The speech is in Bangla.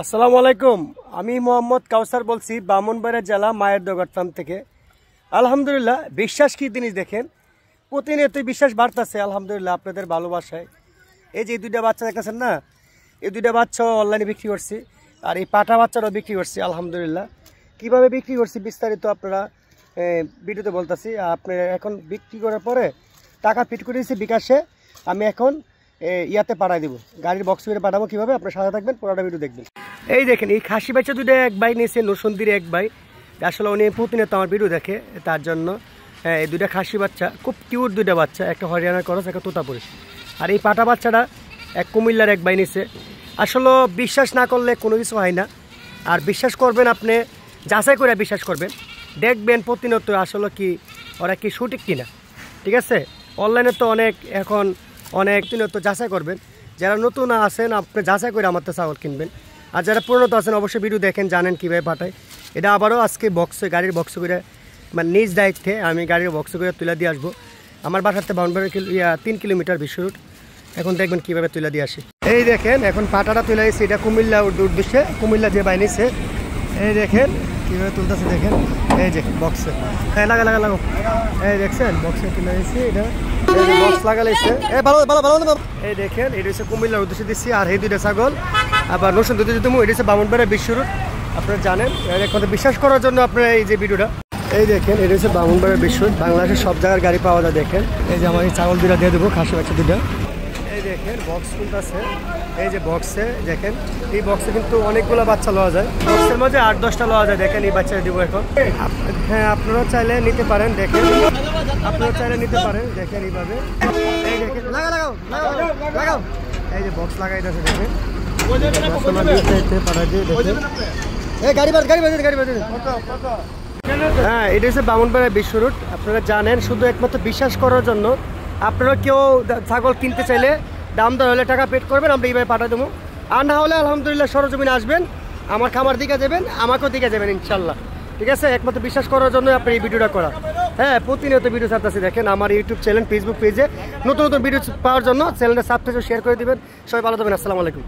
আসসালামু আলাইকুম। আমি মোহাম্মদ কাউসার বলছি, ব্রাহ্মণবাড়িয়া জেলা মায়ের দোগার ফার্ম থেকে। আলহামদুলিল্লাহ, বিশ্বাস কি জিনিস দেখেন, প্রতিনিয়তই বিশ্বাস বাড়তেছে আলহামদুলিল্লাহ আপনাদের ভালোবাসায়। এই যে দুইটা বাচ্চা দেখতেছেন না, এই দুইটা বাচ্চা অনলাইনে বিক্রি করছি, আর এই পাঠা বাচ্চাটাও বিক্রি করছি আলহামদুলিল্লাহ। কিভাবে বিক্রি করছি বিস্তারিত আপনারা ভিডিওতে বলতেছি। আপনারা এখন বিক্রি করার পরে টাকা ফিট করে দিয়েছি বিকাশে, আমি এখন ইয়াতে পাঠাই দেবো, গাড়ির বক্স করে পাঠাবো। কীভাবে আপনার সাথে থাকবেন, পুরোটা ভিডিও দেখবেন। এই দেখেন, এই খাসি বাচ্চা দুটো এক ভাই নিয়েছে, নরসন্দির এক ভাই। আসলে উনি প্রতিনিয়ত আমার ভিডিও দেখে, তার জন্য এই দুইটা খাসি বাচ্চা খুব কিউট দুইটা বাচ্চা, একটা হরিয়ানার করস, একটা তোতাপুরি। আর এই পাটা বাচ্চাটা এক কুমিল্লার এক ভাই নিয়েছে। আসলে বিশ্বাস না করলে কোনো কিছু হয় না, আর বিশ্বাস করবেন, আপনি যাচাই করে বিশ্বাস করবেন, দেখবেন প্রতিনিয়ত আসলে কি ওরা কি সঠিক কিনা। ঠিক আছে, অনলাইনে তো এখন অনেক প্রতিনিয়ত যাচাই করবেন। যারা নতুন আছেন আপনি যাচাই করে আমার তো ছাগল কিনবেন, আর যারা পুরনো আছেন অবশ্যই ভিডিও দেখেন, জানেন কীভাবে পাঠায়। এটা আবারও আজকে বক্সে, গাড়ির বক্স করে, মানে নিজ দায়িত্বে আমি গাড়ির বক্স করে তুলে দিয়ে আসবো। আমার বাসাতে 3 কিলোমিটার বিশ্ব রুট। এখন দেখবেন কীভাবে তুলে দিয়ে আসি। এই দেখেন, এখন পাটাটা তুলে এসেছি, এটা কুমিল্লা উদ্দেশ্যে, কুমিল্লা যে বাইনিছে। এই দেখেন কীভাবে তুলতেছে, দেখেন এই যে বক্সে। হ্যাঁ, লাগাও। এই দেখছেন বক্সে তুলে এসেছি, এটা বক্স লাগালাইছে। এই দেখেন, এটা হচ্ছে কুমিল্লার উদ্দেশ্যে দিচ্ছি। আর এই দুইটা ছাগল আবার রসুন দুধে যদি এটা হচ্ছে ব্রাহ্মণবাড়িয়া বিশ্ব রুট, আপনারা জানেন। এখন বিশ্বাস করার জন্য আপনারা এই যে ভিডিওটা, এই দেখেন এটা হচ্ছে ব্রাহ্মণবাড়িয়া বিশ্ব রুট। বাংলাদেশের সব জায়গার গাড়ি পাওয়া যায়। দেখেন এই যে আমার এই ছাগল দুটা দিয়ে দেবো, খাসি বাচ্চা দুটা। এই দেখেন বক্স কিন্তু আছে, এই যে বক্সে দেখেন, এই বক্সে কিন্তু অনেকগুলো বাচ্চা লওয়া যায়। বক্সের মাঝে 8-10টা লওয়া যায়। দেখেন এই বাচ্চাটা দিব এখন। হ্যাঁ, আপনারা চাইলে নিতে পারেন, দেখেন আপনারা চাইলে নিতে পারেন, দেখেন এইভাবে। এই দেখেন, লাগাও। এই যে বক্স লাগাই দিয়েছে, দেখেন পাঠাই দিয়ে দেখেন। এই গাড়ি বাজে। হ্যাঁ, এটা হচ্ছে ব্রাহ্মণবাড়িয়া বিশ্ব রুট। আপনারা জানেন, শুধু একমাত্র বিশ্বাস করার জন্য। আপনারা কেউ ছাগল কিনতে চাইলে দাম দর হলে টাকা পেড করবেন, আমরা এইভাবে পাঠা দেবো। আর না হলে আলহামদুলিল্লাহ সরজমিনে আসবেন, আমার খামার দিকে যাবেন, আমাকেও দিকে যাবেন ইনশাল্লাহ। ঠিক আছে, একমাত্র বিশ্বাস করার জন্য আপনার এই ভিডিওটা করা। হ্যাঁ, প্রতিনিয়ত ভিডিও ছাড়তেছি। দেখেন আমার ইউটিউব চ্যানেল, ফেসবুক পেজে নতুন ভিডিও পাওয়ার জন্য চ্যানেলটা সাবস্ক্রাইব শেয়ার করে দিবেন। সবাই ভালো থাকবেন। আসসালামু আলাইকুম।